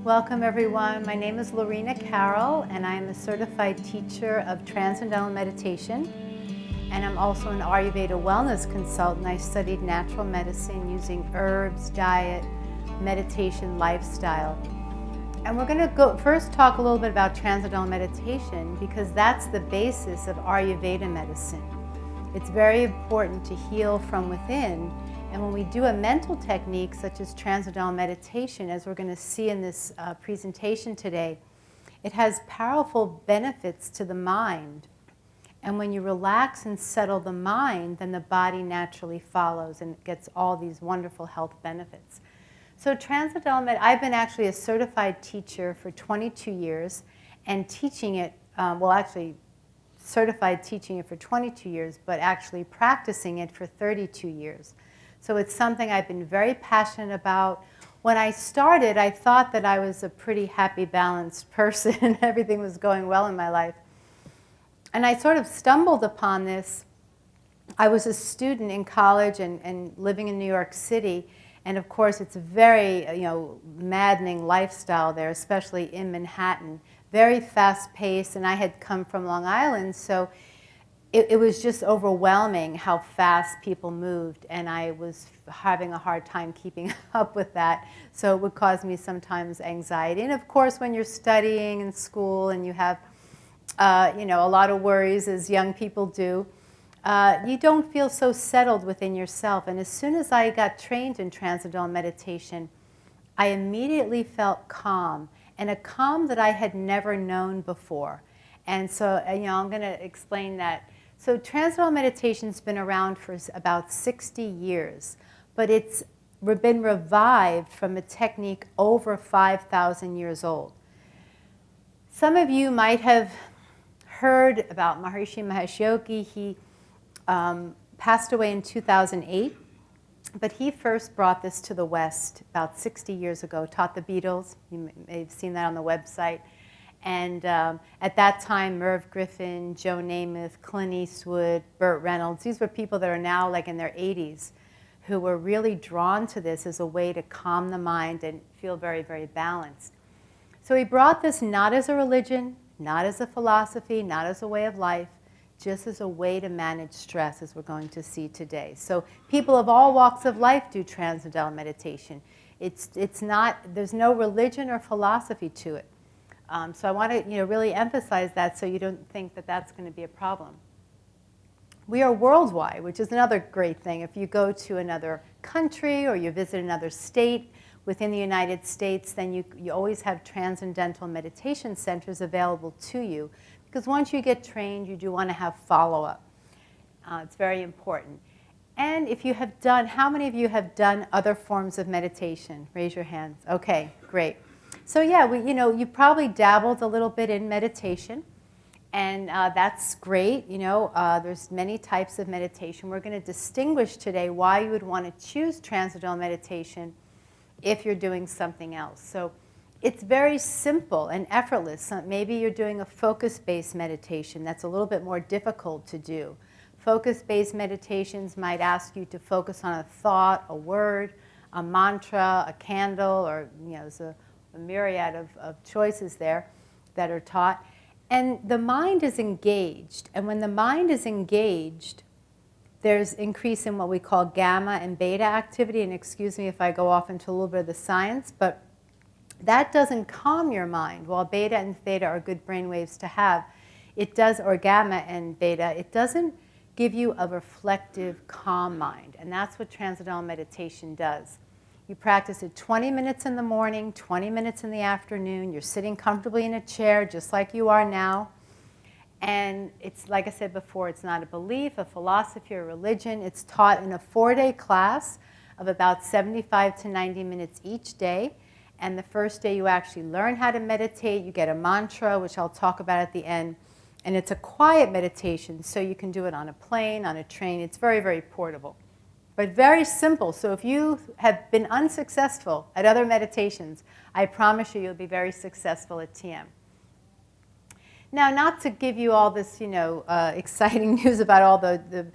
Welcome everyone. My name is Laurina Carroll and I am a certified teacher of Transcendental meditation, and I'm also an Ayurveda wellness consultant. I studied natural medicine using herbs, diet, meditation, lifestyle. And we're going to first talk a little bit about Transcendental meditation because that's the basis of Ayurveda medicine. It's very important to heal from within. And when we do a mental technique such as Transcendental meditation, as we're going to see in this presentation today, it has powerful benefits to the mind. And when you relax and settle the mind, then the body naturally follows and gets all these wonderful health benefits. So Transcendental, I've been actually a certified teacher for 22 years and teaching it, certified teaching it for 22 years, but actually practicing it for 32 years. So it's something I've been very passionate about. When I started, I thought that I was a pretty happy, balanced person. Everything was going well in my life. And I sort of stumbled upon this. I was a student in college and living in New York City. And of course, it's a very maddening lifestyle there, especially in Manhattan. Very fast-paced, and I had come from Long Island, so it was just overwhelming how fast people moved, and I was having a hard time keeping up with that. So it would cause me sometimes anxiety. And of course, when you're studying in school and you have a lot of worries, as young people do, you don't feel so settled within yourself. And as soon as I got trained in Transcendental meditation, I immediately felt calm, and a calm that I had never known before. And so, I'm going to explain that. So Transcendental meditation's been around for about 60 years, but it's been revived from a technique over 5,000 years old. Some of you might have heard about Maharishi Mahesh Yogi. He passed away in 2008, but he first brought this to the West about 60 years ago, taught the Beatles. You may have seen that on the website. And at that time, Merv Griffin, Joe Namath, Clint Eastwood, Burt Reynolds, these were people that are now like in their 80s who were really drawn to this as a way to calm the mind and feel very, very balanced. So he brought this not as a religion, not as a philosophy, not as a way of life, just as a way to manage stress, as we're going to see today. So people of all walks of life do Transcendental meditation. It's not, there's no religion or philosophy to it. So I want to really emphasize that so you don't think that that's going to be a problem. We are worldwide, which is another great thing. If you go to another country or you visit another state within the United States, then you always have Transcendental meditation centers available to you. Because once you get trained, you do want to have follow-up. It's very important. And if you have done, how many of you have done other forms of meditation? Raise your hands. Okay, great. So yeah, you probably dabbled a little bit in meditation, and that's great. There's many types of meditation. We're going to distinguish today why you would want to choose Transcendental meditation if you're doing something else. So it's very simple and effortless. Maybe you're doing a focus-based meditation. That's a little bit more difficult to do. Focus-based meditations might ask you to focus on a thought, a word, a mantra, a candle, or there's a myriad of choices there that are taught. And the mind is engaged. And when the mind is engaged, there's increase in what we call gamma and beta activity. And excuse me if I go off into a little bit of the science, but that doesn't calm your mind. While beta and theta are good brain waves to have, it does, or gamma and beta, it doesn't give you a reflective, calm mind. And that's what Transcendental meditation does. You practice it 20 minutes in the morning, 20 minutes in the afternoon. You're sitting comfortably in a chair just like you are now. And it's, like I said before, it's not a belief, a philosophy, or religion. It's taught in a 4-day class of about 75 to 90 minutes each day. And the first day you actually learn how to meditate. You get a mantra, which I'll talk about at the end. And it's a quiet meditation, so you can do it on a plane, on a train. It's very, very portable. But very simple. So if you have been unsuccessful at other meditations, I promise you you'll be very successful at TM. Now, not to give you all this, exciting news about all the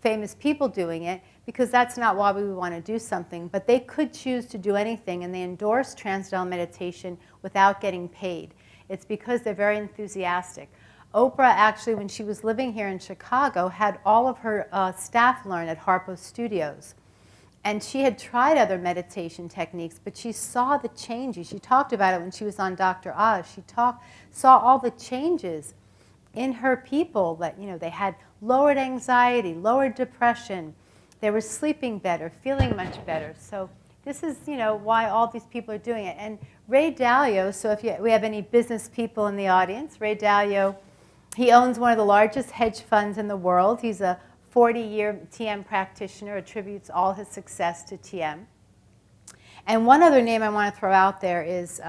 famous people doing it, because that's not why we want to do something. But they could choose to do anything, and they endorse Transcendental meditation without getting paid. It's because they're very enthusiastic. Oprah actually, when she was living here in Chicago, had all of her staff learn at Harpo Studios. And she had tried other meditation techniques, but she saw the changes. She talked about it when she was on Dr. Oz. She saw all the changes in her people, that they had lowered anxiety, lowered depression. They were sleeping better, feeling much better. So this is why all these people are doing it. And Ray Dalio, so if we have any business people in the audience, Ray Dalio, he owns one of the largest hedge funds in the world. He's a 40-year TM practitioner, attributes all his success to TM. And one other name I want to throw out there is,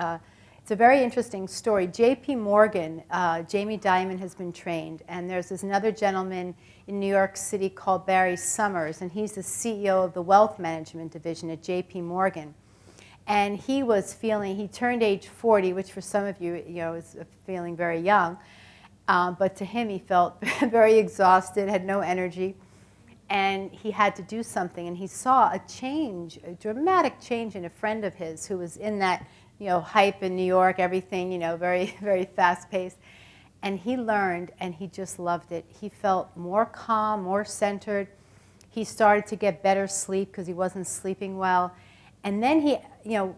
it's a very interesting story. J.P. Morgan, Jamie Dimon has been trained, and there's another gentleman in New York City called Barry Summers, and he's the CEO of the Wealth Management Division at J.P. Morgan. And he turned age 40, which for some of you, is feeling very young. But to him, he felt very exhausted, had no energy, and he had to do something. And he saw a dramatic change in a friend of his who was in that, hype in New York, everything, very, very fast-paced. And he learned, and he just loved it. He felt more calm, more centered. He started to get better sleep because he wasn't sleeping well. And then he,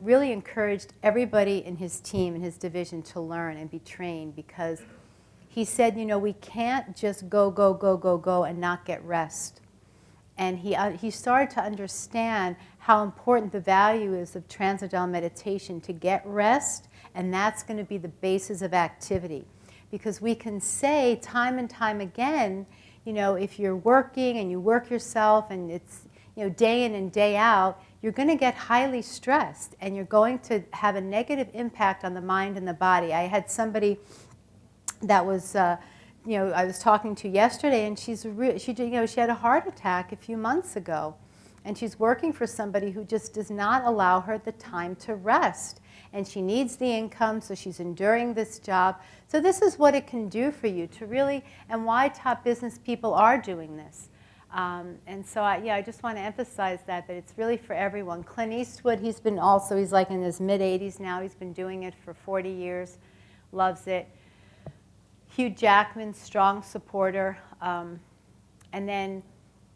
really encouraged everybody in his team, in his division, to learn and be trained, because he said, we can't just go, go, go, go, go and not get rest. And he started to understand how important the value is of Transcendental meditation, to get rest, and that's going to be the basis of activity. Because we can say time and time again, if you're working and you work yourself and it's day in and day out, you're going to get highly stressed, and you're going to have a negative impact on the mind and the body. I had somebody that was, I was talking to yesterday, and she had a heart attack a few months ago, and she's working for somebody who just does not allow her the time to rest, and she needs the income, so she's enduring this job. So this is what it can do for you to really, and why top business people are doing this. And so I just want to emphasize that it's really for everyone. Clint Eastwood, he's like in his mid-80s now. He's been doing it for 40 years, loves it. Hugh Jackman, strong supporter. And then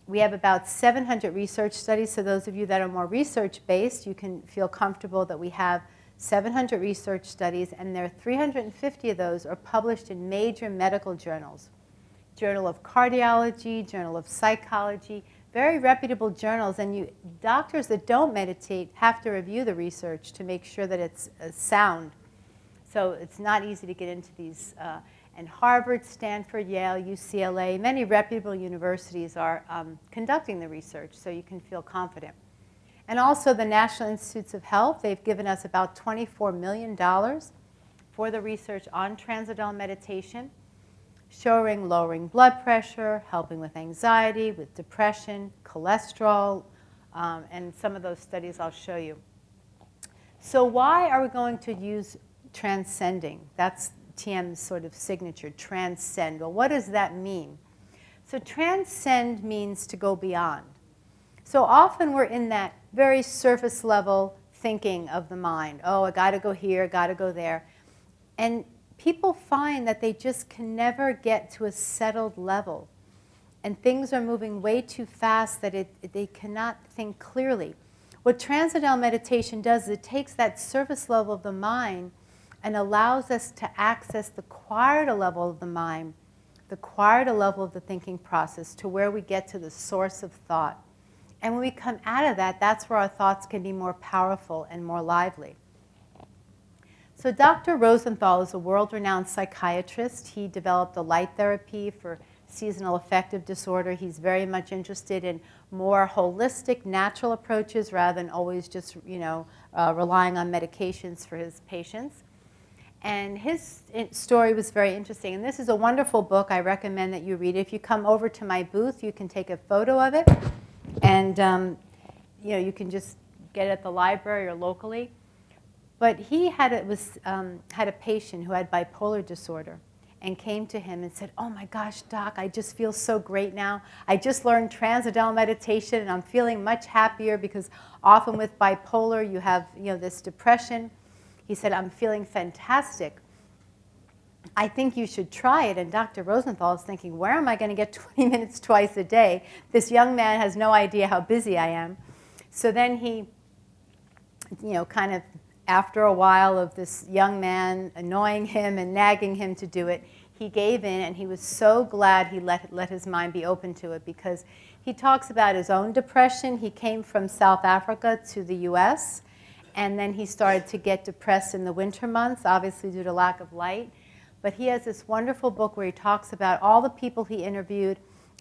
we have about 700 research studies. So those of you that are more research-based, you can feel comfortable that we have 700 research studies, and there are 350 of those are published in major medical journals. Journal of Cardiology, Journal of Psychology, very reputable journals. And doctors that don't meditate have to review the research to make sure that it's sound. So it's not easy to get into these. And Harvard, Stanford, Yale, UCLA, many reputable universities are conducting the research, so you can feel confident. And also the National Institutes of Health, they've given us about $24 million for the research on Transcendental meditation, showing lowering blood pressure, helping with anxiety, with depression, cholesterol, and some of those studies I'll show you. So why are we going to use transcending? That's TM's sort of signature, transcend. Well, what does that mean? So transcend means to go beyond. So often we're in that very surface level thinking of the mind. Oh, I got to go here, got to go there. And people find that they just can never get to a settled level. And things are moving way too fast that they cannot think clearly. What Transcendental meditation does is it takes that surface level of the mind and allows us to access the quieter level of the mind, the quieter level of the thinking process, to where we get to the source of thought. And when we come out of that, that's where our thoughts can be more powerful and more lively. So Dr. Rosenthal is a world-renowned psychiatrist. He developed a light therapy for seasonal affective disorder. He's very much interested in more holistic, natural approaches rather than always just, relying on medications for his patients. And his story was very interesting. And this is a wonderful book. I recommend that you read it. If you come over to my booth, you can take a photo of it. And you can just get it at the library or locally. But he had a patient who had bipolar disorder. and came to him and said, "Oh my gosh, doc, I just feel so great now. I just learned Transcendental meditation and I'm feeling much happier because often with bipolar you have this depression." He said, "I'm feeling fantastic. I think you should try it." And Dr. Rosenthal is thinking, where am I going to get 20 minutes twice a day? This young man has no idea how busy I am. So then he, kind of after a while of this young man annoying him and nagging him to do it, he gave in, and he was so glad he let his mind be open to it, because he talks about his own depression. He came from South Africa to the US, and then he started to get depressed in the winter months, obviously due to lack of light. But he has this wonderful book where he talks about all the people he interviewed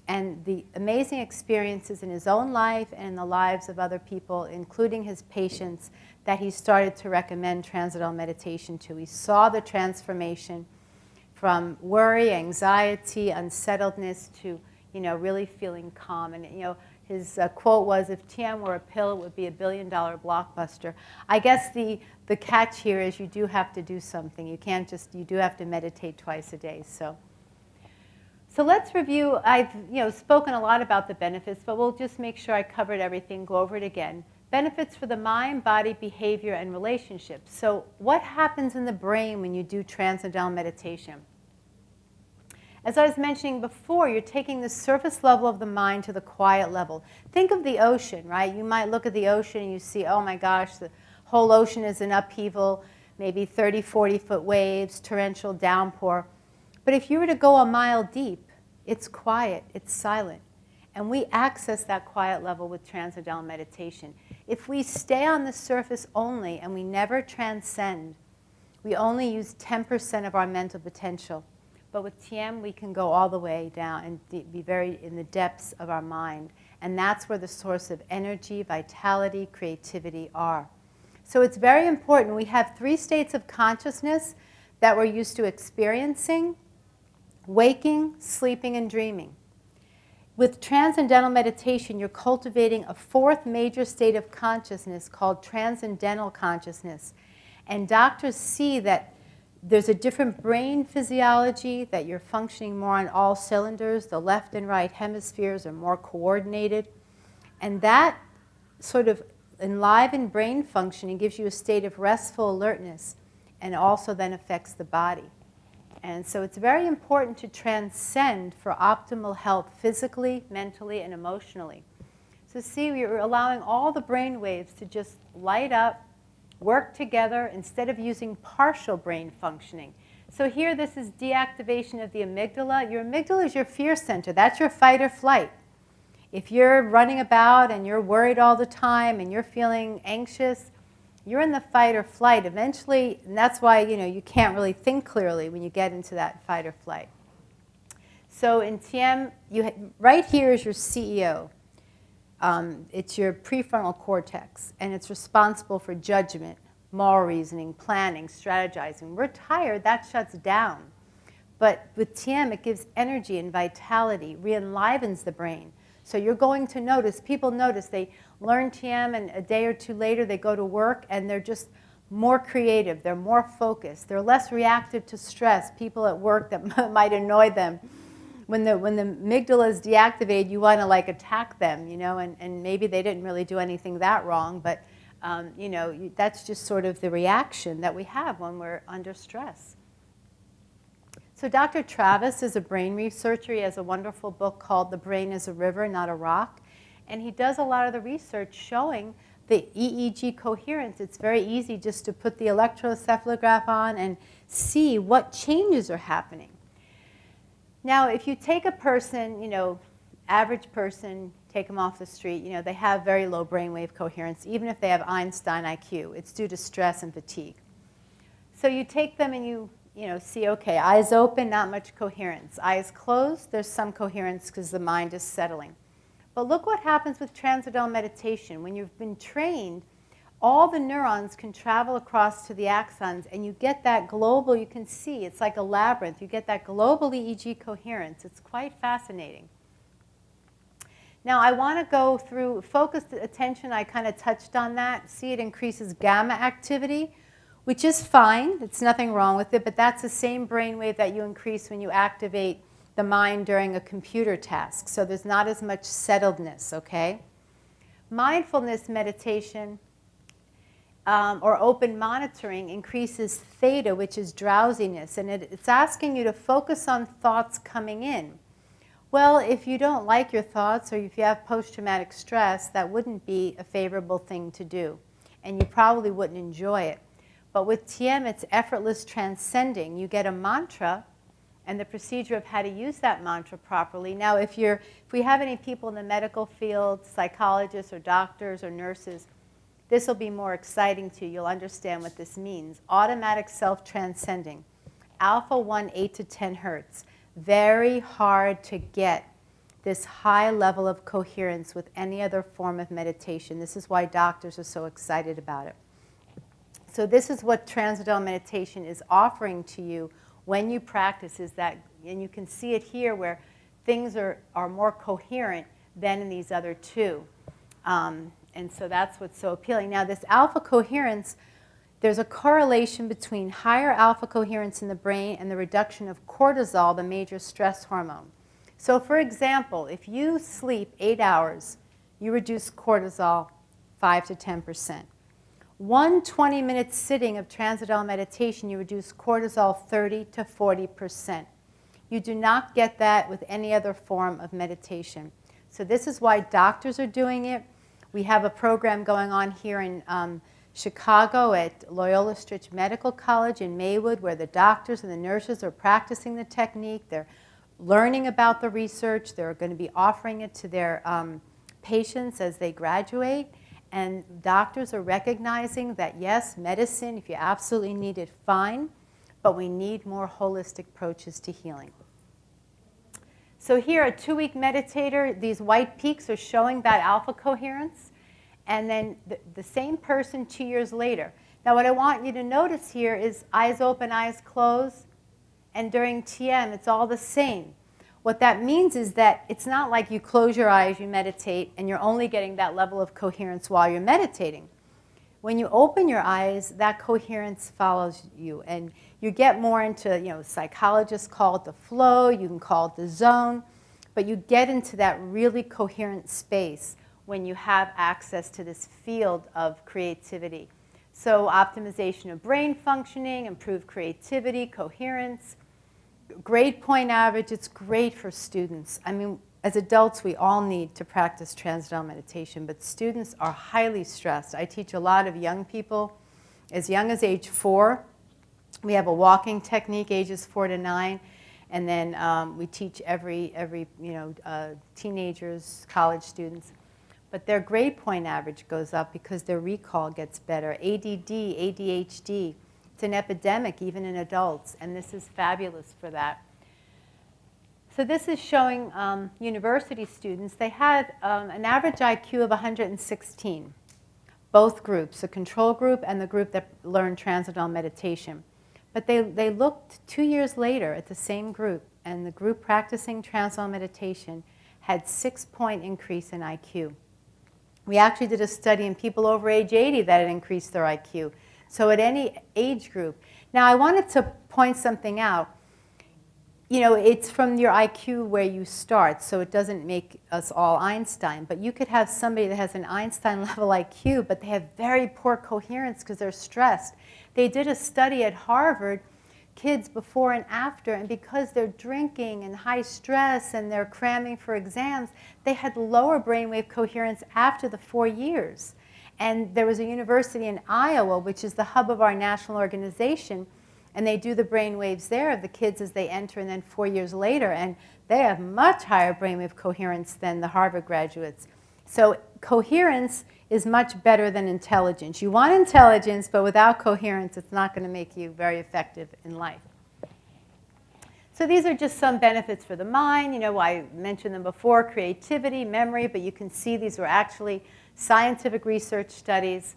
and the amazing experiences in his own life and in the lives of other people, including his patients, that he started to recommend Transcendental meditation to. He saw the transformation from worry, anxiety, unsettledness to really feeling calm. And his quote was, "If TM were a pill, it would be $1 billion blockbuster." I guess the catch here is you do have to do something. You can't just, you do have to meditate twice a day. So let's review. I've spoken a lot about the benefits, but we'll just make sure I covered everything, go over it again. Benefits for the mind, body, behavior, and relationships. So what happens in the brain when you do Transcendental meditation? As I was mentioning before, you're taking the surface level of the mind to the quiet level. Think of the ocean, right? You might look at the ocean and you see, oh my gosh, the whole ocean is in upheaval, maybe 30, 40-foot waves, torrential downpour. But if you were to go a mile deep, it's quiet, it's silent. And we access that quiet level with Transcendental meditation. If we stay on the surface only and we never transcend, we only use 10% of our mental potential. But with TM, we can go all the way down and be very in the depths of our mind. And that's where the source of energy, vitality, creativity are. So it's very important. We have 3 states of consciousness that we're used to experiencing: waking, sleeping, and dreaming. With Transcendental meditation, you're cultivating a 4th major state of consciousness called Transcendental consciousness. And doctors see that there's a different brain physiology, that you're functioning more on all cylinders. The left and right hemispheres are more coordinated. And that sort of enlivened brain functioning gives you a state of restful alertness, and also then affects the body. And so it's very important to transcend for optimal health physically, mentally, and emotionally. So see, we're allowing all the brain waves to just light up, work together instead of using partial brain functioning. So here, this is deactivation of the amygdala. Your amygdala is your fear center. That's your fight or flight. If you're running about and you're worried all the time and you're feeling anxious, you're in the fight or flight eventually, and that's why you can't really think clearly when you get into that fight or flight. So in TM, right here is your CEO. It's your prefrontal cortex, and it's responsible for judgment, moral reasoning, planning, strategizing. We're tired, that shuts down. But with TM, it gives energy and vitality, re-enlivens the brain. So you're going to notice, people notice, they learn TM and a day or 2 later they go to work and they're just more creative, they're more focused, they're less reactive to stress, people at work that might annoy them. When the amygdala is deactivated, you want to attack them, and maybe they didn't really do anything that wrong, but that's just sort of the reaction that we have when we're under stress. So Dr. Travis is a brain researcher. He has a wonderful book called The Brain is a River, Not a Rock. And he does a lot of the research showing the EEG coherence. It's very easy just to put the electroencephalograph on and see what changes are happening. Now, if you take a person, average person, take them off the street, they have very low brainwave coherence, even if they have Einstein IQ. It's due to stress and fatigue. So you take them and you see, okay, eyes open, not much coherence. Eyes closed, there's some coherence because the mind is settling. But look what happens with Transcendental meditation. When you've been trained, all the neurons can travel across to the axons, and you get that global, you can see, it's like a labyrinth. You get that global EEG coherence. It's quite fascinating. Now, I want to go through focused attention. I kind of touched on that. See, it increases gamma activity, which is fine. It's nothing wrong with it, but that's the same brainwave that you increase when you activate the mind during a computer task. So there's not as much settledness, okay? Mindfulness meditation or open monitoring increases theta, which is drowsiness, and it's asking you to focus on thoughts coming in. Well, if you don't like your thoughts or if you have post-traumatic stress, that wouldn't be a favorable thing to do, and you probably wouldn't enjoy it. But with TM, it's effortless transcending. You get a mantra and the procedure of how to use that mantra properly. Now, if we have any people in the medical field, psychologists or doctors or nurses, this will be more exciting to you. You'll understand what this means. Automatic self-transcending. Alpha 1, 8 to 10 hertz. Very hard to get this high level of coherence with any other form of meditation. This is why doctors are so excited about it. So this is what Transcendental meditation is offering to you when you practice, is that, and you can see it here where things are more coherent than in these other two. And so that's what's so appealing. Now this alpha coherence, there's a correlation between higher alpha coherence in the brain and the reduction of cortisol, the major stress hormone. So for example, if you sleep 8 hours, you reduce cortisol 5 to 10%. One 20-minute sitting of Transcendental meditation, you reduce cortisol 30 to 40%. You do not get that with any other form of meditation. So this is why doctors are doing it. We have a program going on here in Chicago at Loyola Stritch Medical College in Maywood, where the doctors and the nurses are practicing the technique. They're learning about the research. They're going to be offering it to their patients as they graduate. And doctors are recognizing that, yes, medicine, if you absolutely need it, fine, but we need more holistic approaches to healing. So here, a 2-week meditator, these white peaks are showing that alpha coherence, and then the same person 2 years later. Now what I want you to notice here is eyes open, eyes closed, and during TM, it's all the same. What that means is that it's not like you close your eyes, you meditate, and you're only getting that level of coherence while you're meditating. When you open your eyes, that coherence follows you, and you get more into, psychologists call it the flow, you can call it the zone, but you get into that really coherent space when you have access to this field of creativity. So optimization of brain functioning, improved creativity, coherence, grade point average, it's great for students. I mean, as adults, we all need to practice Transcendental meditation, but students are highly stressed. I teach a lot of young people, as young as age 4. We have a walking technique, ages 4 to 9, and then we teach every teenagers, college students. But their grade point average goes up because their recall gets better. ADD, ADHD, it's an epidemic even in adults, and this is fabulous for that. So this is showing university students. They had an average IQ of 116, both groups, the control group and the group that learned Transcendental meditation. But they looked 2 years later at the same group, and the group practicing Transcendental meditation had 6-point increase in IQ. We actually did a study in people over age 80 that had increased their IQ. So at any age group. Now I wanted to point something out. It's from your IQ where you start, so it doesn't make us all Einstein. But you could have somebody that has an Einstein level IQ, but they have very poor coherence because they're stressed. They did a study at Harvard, kids before and after, and because they're drinking and high stress and they're cramming for exams, they had lower brainwave coherence after the 4 years. And there was a university in Iowa, which is the hub of our national organization, and they do the brain waves there of the kids as they enter, and then 4 years later, and they have much higher brainwave coherence than the Harvard graduates. So coherence is much better than intelligence. You want intelligence, but without coherence, it's not going to make you very effective in life. So these are just some benefits for the mind. I mentioned them before, creativity, memory, but you can see these were actually scientific research studies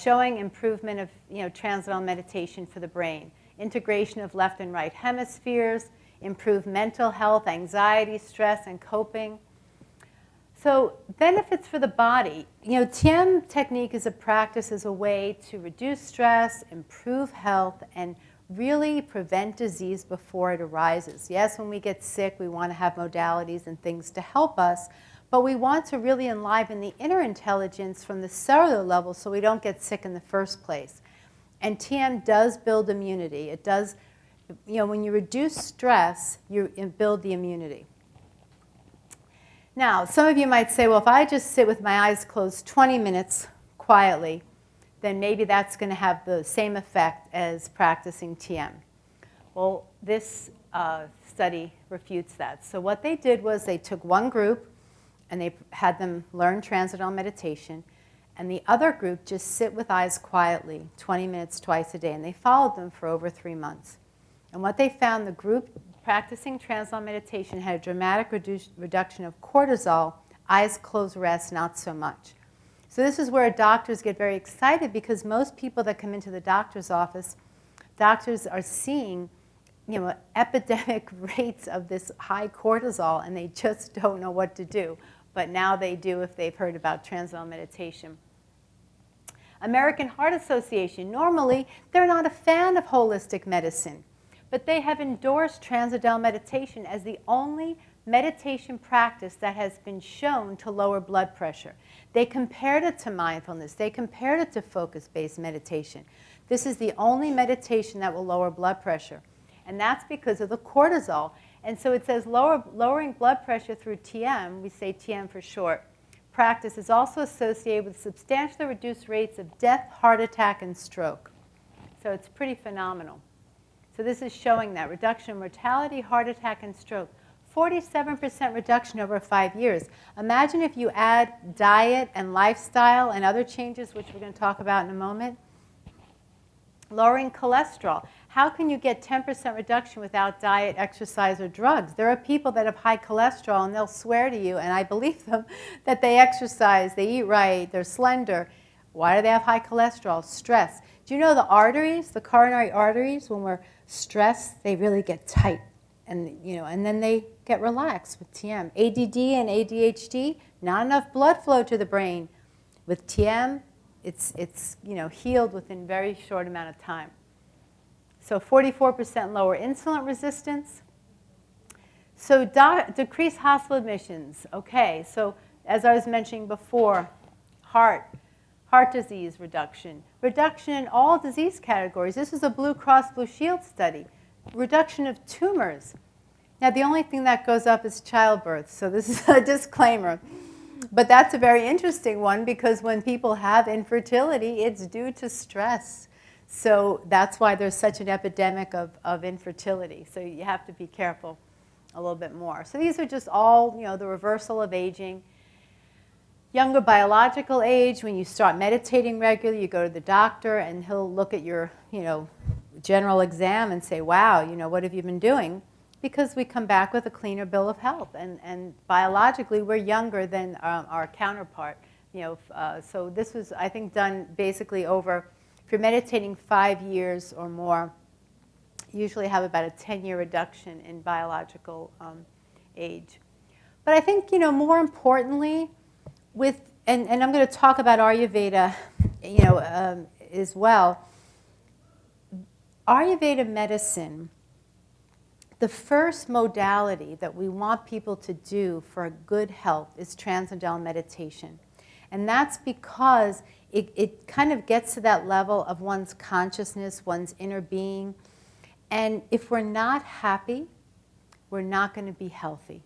showing improvement of Transcendental meditation for the brain, integration of left and right hemispheres, improved mental health, anxiety, stress, and coping. So benefits for the body. TM technique is a practice as a way to reduce stress, improve health, and really prevent disease before it arises. Yes, when we get sick, we want to have modalities and things to help us, but we want to really enliven the inner intelligence from the cellular level so we don't get sick in the first place. And TM does build immunity. It does, when you reduce stress, you build the immunity. Now, some of you might say, well, if I just sit with my eyes closed 20 minutes quietly, then maybe that's going to have the same effect as practicing TM. Well, this study refutes that. So what they did was they took one group and they had them learn Transcendental meditation, and the other group just sit with eyes quietly 20 minutes twice a day, and they followed them for over 3 months. And what they found, the group practicing Transcendental meditation had a dramatic reduction of cortisol, eyes closed rest, not so much. So this is where doctors get very excited, because most people that come into the doctor's office, doctors are seeing epidemic rates of this high cortisol, and they just don't know what to do. But now they do if they've heard about Transcendental meditation. American Heart Association, normally they're not a fan of holistic medicine, but they have endorsed Transcendental meditation as the only meditation practice that has been shown to lower blood pressure. They compared it to mindfulness. They compared it to focus-based meditation. This is the only meditation that will lower blood pressure. And that's because of the cortisol. And so it says lowering blood pressure through TM, we say TM for short, practice is also associated with substantially reduced rates of death, heart attack, and stroke. So it's pretty phenomenal. So this is showing that reduction in mortality, heart attack, and stroke. 47% reduction over 5 years. Imagine if you add diet and lifestyle and other changes, which we're going to talk about in a moment. Lowering cholesterol. How can you get 10% reduction without diet, exercise, or drugs? There are people that have high cholesterol, and they'll swear to you, and I believe them, that they exercise, they eat right, they're slender. Why do they have high cholesterol? Stress. Do you know the arteries, the coronary arteries, when we're stressed, they really get tight, and then they get relaxed with TM. ADD and ADHD, not enough blood flow to the brain. With TM, it's healed within a very short amount of time. So 44% lower insulin resistance. So decreased hospital admissions. Okay, so as I was mentioning before, heart disease reduction. Reduction in all disease categories. This is a Blue Cross Blue Shield study. Reduction of tumors. Now, the only thing that goes up is childbirth, so this is a disclaimer. But that's a very interesting one, because when people have infertility, it's due to stress. So that's why there's such an epidemic of infertility. So you have to be careful a little bit more. So these are just all, the reversal of aging. Younger biological age, when you start meditating regularly, you go to the doctor, and he'll look at your, general exam and say, wow, what have you been doing? Because we come back with a cleaner bill of health. And biologically, we're younger than our counterpart. So this was, I think, done basically over, if you're meditating 5 years or more, you usually have about a 10-year reduction in biological age. But I think, more importantly, and I'm going to talk about Ayurveda, as well. Ayurveda medicine, the first modality that we want people to do for a good health is Transcendental meditation. And that's because it kind of gets to that level of one's consciousness, one's inner being. And if we're not happy, we're not going to be healthy.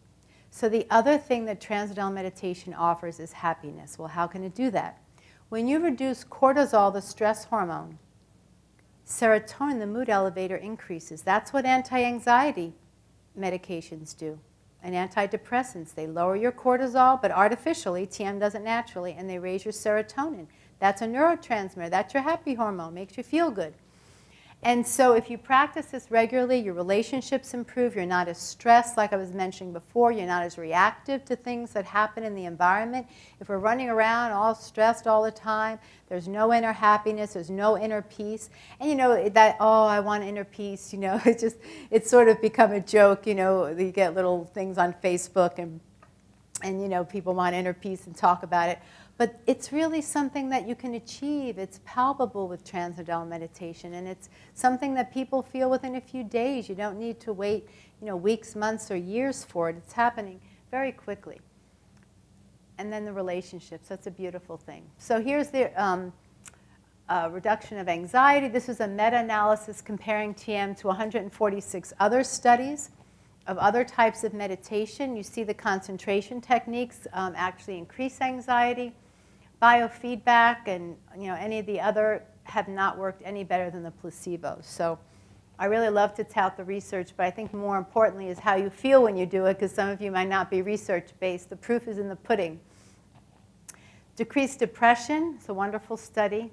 So the other thing that Transcendental meditation offers is happiness. Well, how can it do that? When you reduce cortisol, the stress hormone, serotonin, the mood elevator, increases. That's what anti-anxiety medications do. And antidepressants, they lower your cortisol, but artificially, TM does it naturally, and they raise your serotonin. That's a neurotransmitter. That's your happy hormone. Makes you feel good. And so if you practice this regularly, your relationships improve. You're not as stressed, like I was mentioning before. You're not as reactive to things that happen in the environment. If we're running around all stressed all the time, there's no inner happiness, there's no inner peace. And that, oh, I want inner peace, it's sort of become a joke, you get little things on Facebook, and And, you know, people want inner peace and talk about it. But it's really something that you can achieve. It's palpable with Transcendental meditation. And it's something that people feel within a few days. You don't need to wait, you know, weeks, months, or years for it. It's happening very quickly. And then the relationships. That's a beautiful thing. So here's the reduction of anxiety. This is a meta-analysis comparing TM to 146 other studies of other types of meditation. You see the concentration techniques actually increase anxiety. Biofeedback and, you know, any of the other have not worked any better than the placebo. So I really love to tout the research, but I think more importantly is how you feel when you do it, because some of you might not be research-based. The proof is in the pudding. Decreased depression. It's a wonderful study.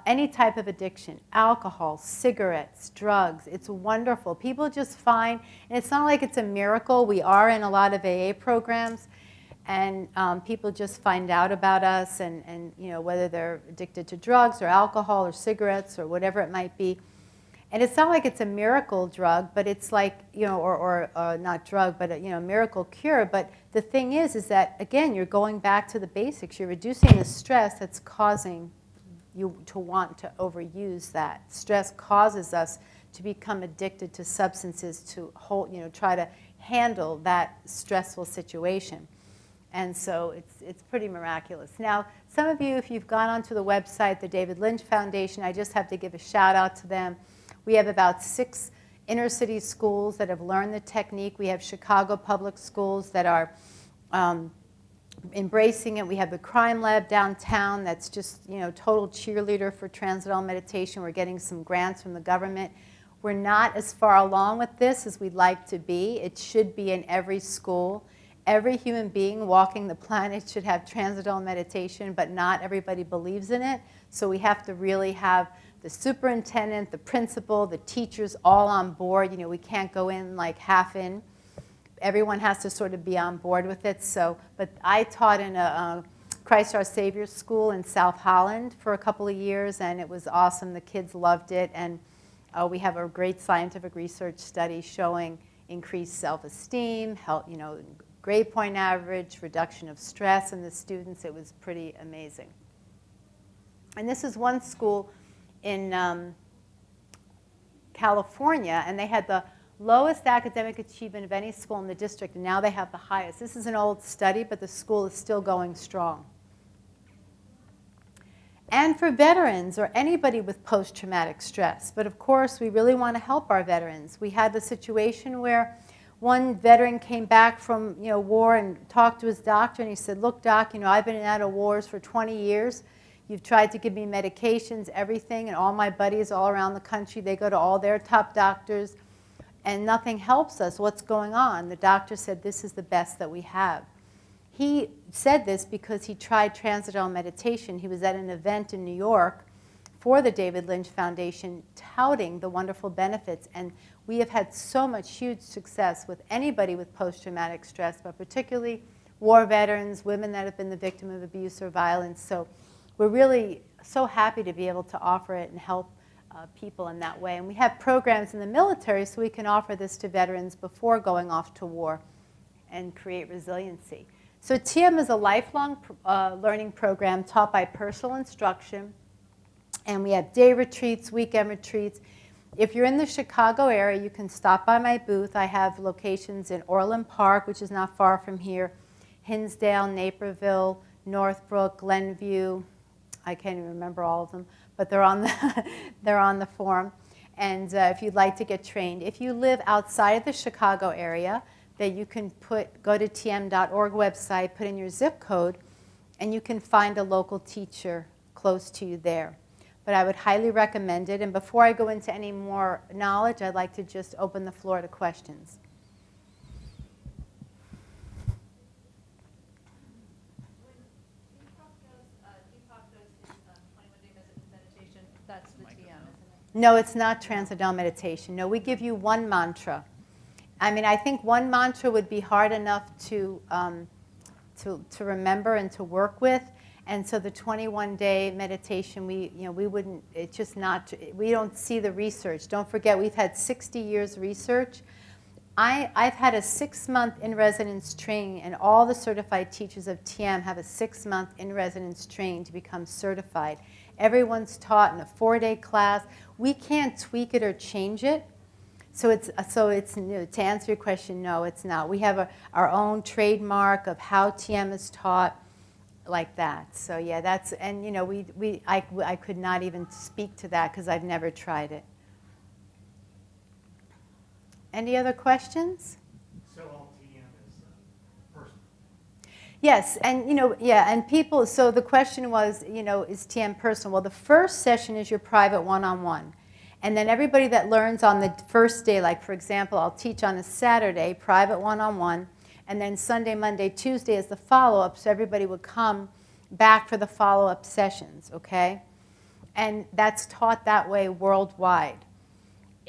Any type of addiction, alcohol, cigarettes, drugs, it's wonderful. People just find, and it's not like it's a miracle. We are in a lot of AA programs, and people just find out about us, and you know, whether they're addicted to drugs or alcohol or cigarettes or whatever it might be. And it's not like it's a miracle drug, but it's like, you know, or not drug, but a, you know, miracle cure. But the thing is that, again, you're going back to the basics. You're reducing the stress that's causing you to want to overuse that. Stress causes us to become addicted to substances to hold, you know, try to handle that stressful situation. And so it's pretty miraculous. Now, some of you, if you've gone onto the website, the David Lynch Foundation, I just have to give a shout out to them. We have about 6 inner city schools that have learned the technique. We have Chicago public schools that are embracing it. We have the crime lab downtown that's just, you know, total cheerleader for Transcendental meditation. We're getting some grants from the government. We're not as far along with this as we'd like to be. It should be in every school. Every human being walking the planet should have Transcendental meditation, but not everybody believes in it. So we have to really have the superintendent, the principal, the teachers all on board. You know, we can't go in like half in. Everyone has to sort of be on board with it. So, but I taught in a Christ Our Savior school in South Holland for a couple of years, and it was awesome. The kids loved it, and we have a great scientific research study showing increased self-esteem, health, you know, grade point average, reduction of stress in the students. It was pretty amazing. And this is one school in California, and they had the lowest academic achievement of any school in the district, and now they have the highest. This is an old study, but the school is still going strong. And for veterans or anybody with post-traumatic stress, but of course we really want to help our veterans. We had the situation where one veteran came back from, you know, war and talked to his doctor, and he said, look, doc, you know, I've been out of wars for 20 years. You've tried to give me medications, everything, and all my buddies all around the country, they go to all their top doctors, and nothing helps us. What's going on? The doctor said, this is the best that we have. He said this because he tried Transcendental meditation. He was at an event in New York for the David Lynch Foundation touting the wonderful benefits. And we have had so much huge success with anybody with post-traumatic stress, but particularly war veterans, women that have been the victim of abuse or violence. So we're really so happy to be able to offer it and help people in that way. And we have programs in the military so we can offer this to veterans before going off to war and create resiliency. So TM is a lifelong learning program taught by personal instruction. And we have day retreats, weekend retreats. If you're in the Chicago area, you can stop by my booth. I have locations in Orland Park, which is not far from here, Hinsdale, Naperville, Northbrook, Glenview. I can't even remember all of them, but they're on the form. And if you'd like to get trained. If you live outside of the Chicago area, then you can go to tm.org website, put in your zip code, and you can find a local teacher close to you there. But I would highly recommend it. And before I go into any more knowledge, I'd like to just open the floor to questions. That's the TM, isn't it? No, it's not Transcendental meditation. No, we give you one mantra. I mean, I think one mantra would be hard enough to remember and to work with. And so the 21-day meditation, we wouldn't, it's just not, we don't see the research. Don't forget, we've had 60 years research. I've had a 6-month in-residence training, and all the certified teachers of TM have a 6-month in-residence training to become certified. Everyone's taught in a 4-day class. We can't tweak it or change it. So it's new. To answer your question, no, it's not. We have our own trademark of how TM is taught, like that. So yeah, that's, and you know, I could not even speak to that because I've never tried it. Any other questions? So all TM is personal. Yes, and you know, yeah, and people, so the question was, you know, is TM personal? Well, the first session is your private one-on-one. And then everybody that learns on the first day, like for example, I'll teach on a Saturday, private one-on-one, and then Sunday, Monday, Tuesday is the follow-up, so everybody would come back for the follow-up sessions, okay? And that's taught that way worldwide.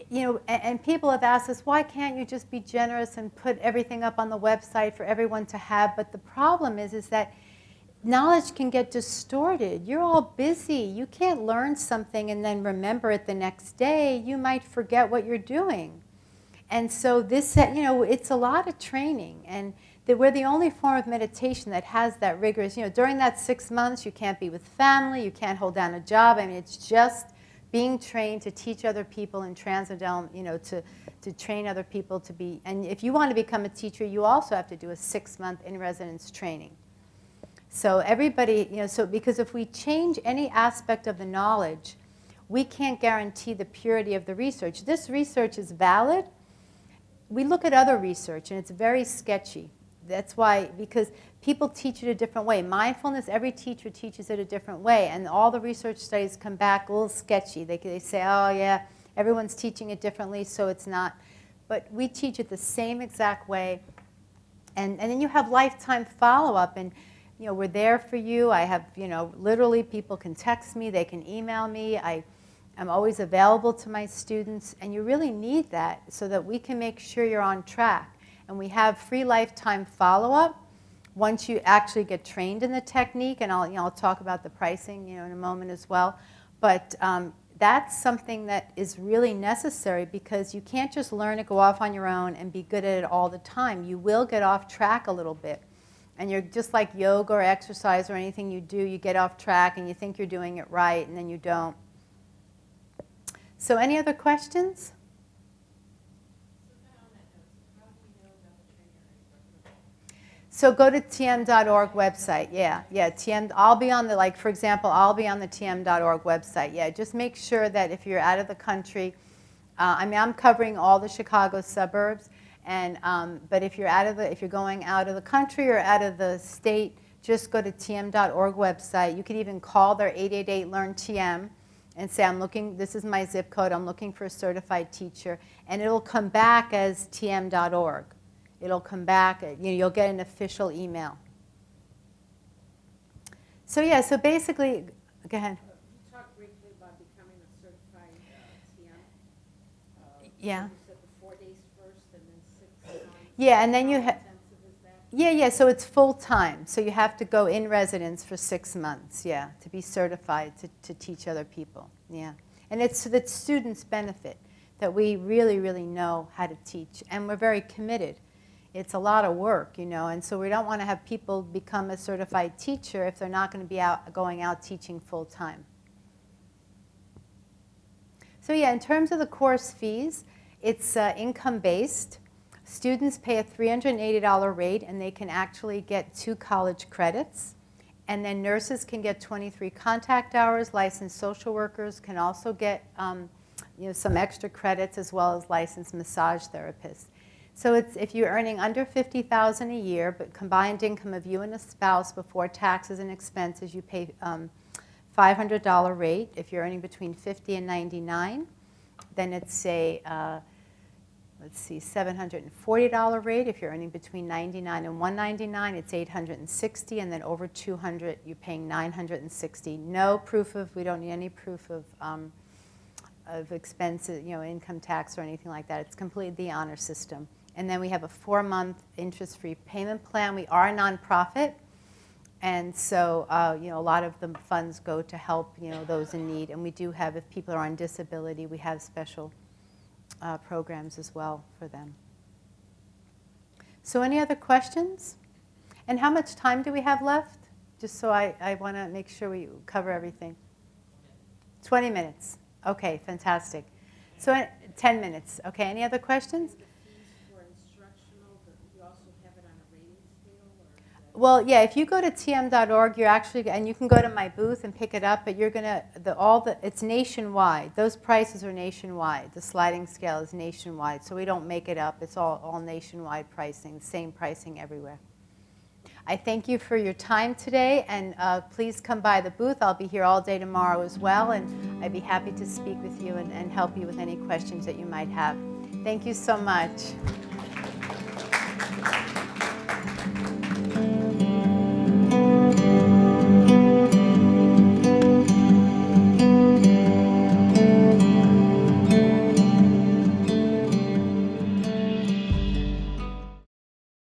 You know, and people have asked us, why can't you just be generous and put everything up on the website for everyone to have? But the problem is that knowledge can get distorted. You're all busy. You can't learn something and then remember it the next day. You might forget what you're doing. And so this, you know, it's a lot of training. And we're the only form of meditation that has that rigorous, you know, during that 6 months, you can't be with family, you can't hold down a job. I mean, it's just being trained to teach other people in Transcendental, you know, to train other people to be, and if you want to become a teacher, you also have to do a 6-month in-residence training. So everybody, you know, so because if we change any aspect of the knowledge, we can't guarantee the purity of the research. This research is valid. We look at other research, and it's very sketchy. That's why, because people teach it a different way. Mindfulness, every teacher teaches it a different way, and all the research studies come back a little sketchy. They say, oh yeah, everyone's teaching it differently, so it's not. But we teach it the same exact way, and then you have lifetime follow-up, and you know, we're there for you. I have, you know, literally people can text me, they can email me. I'm always available to my students, and you really need that so that we can make sure you're on track. And we have free lifetime follow-up once you actually get trained in the technique, and I'll talk about the pricing, you know, in a moment as well. But that's something that is really necessary, because you can't just learn it, go off on your own, and be good at it all the time. You will get off track a little bit. And you're just like yoga or exercise or anything you do, you get off track and you think you're doing it right, and then you don't. So any other questions? So go to tm.org website, yeah, TM, I'll be on the, like for example, I'll be on the tm.org website, yeah. Just make sure that if you're out of the country, I mean, I'm covering all the Chicago suburbs, and, but if you're if you're going out of the country or out of the state, just go to tm.org website. You could even call their 888-LEARN-TM and say, I'm looking, this is my zip code, I'm looking for a certified teacher, and it'll come back as tm.org. It'll come back, you know, you'll get an official email. So yeah, so basically, go ahead. You talked briefly about becoming a certified TM. Yeah. You said the 4 days first and then 6 months. Yeah, and then you How have, intensive is that? yeah, so it's full time. So you have to go in residence for 6 months, yeah, to be certified to teach other people, yeah. And it's so that students benefit, that we really, really know how to teach, and we're very committed. It's a lot of work, you know, and so we don't want to have people become a certified teacher if they're not going to be going out teaching full time. So yeah, in terms of the course fees, it's income-based. Students pay a $380 rate, and they can actually get 2 college credits. And then nurses can get 23 contact hours. Licensed social workers can also get you know, some extra credits, as well as licensed massage therapists. So it's, if you're earning under $50,000 a year, but combined income of you and a spouse before taxes and expenses, you pay $500 rate. If you're earning between $50 and $99, then it's a let's see, $740 rate. If you're earning between $99 and $199, it's $860, and then over $200, you're paying $960. No proof of, we don't need any proof of expenses, you know, income tax or anything like that. It's completely the honor system. And then we have a 4-month interest-free payment plan. We are a nonprofit, and so you know, a lot of the funds go to help, you know, those in need. And we do have, if people are on disability, we have special programs as well for them. So any other questions? And how much time do we have left? Just so I want to make sure we cover everything. 20 minutes. Okay, fantastic. So 10 minutes. Okay, any other questions? The fees for instructional, but you also have it on a rating scale, or is that? Well, yeah, if you go to tm.org, you're actually, and you can go to my booth and pick it up, but you're going to, it's nationwide. Those prices are nationwide. The sliding scale is nationwide, so we don't make it up. It's all nationwide pricing, same pricing everywhere. I thank you for your time today, and please come by the booth. I'll be here all day tomorrow as well, and I'd be happy to speak with you and help you with any questions that you might have. Thank you so much.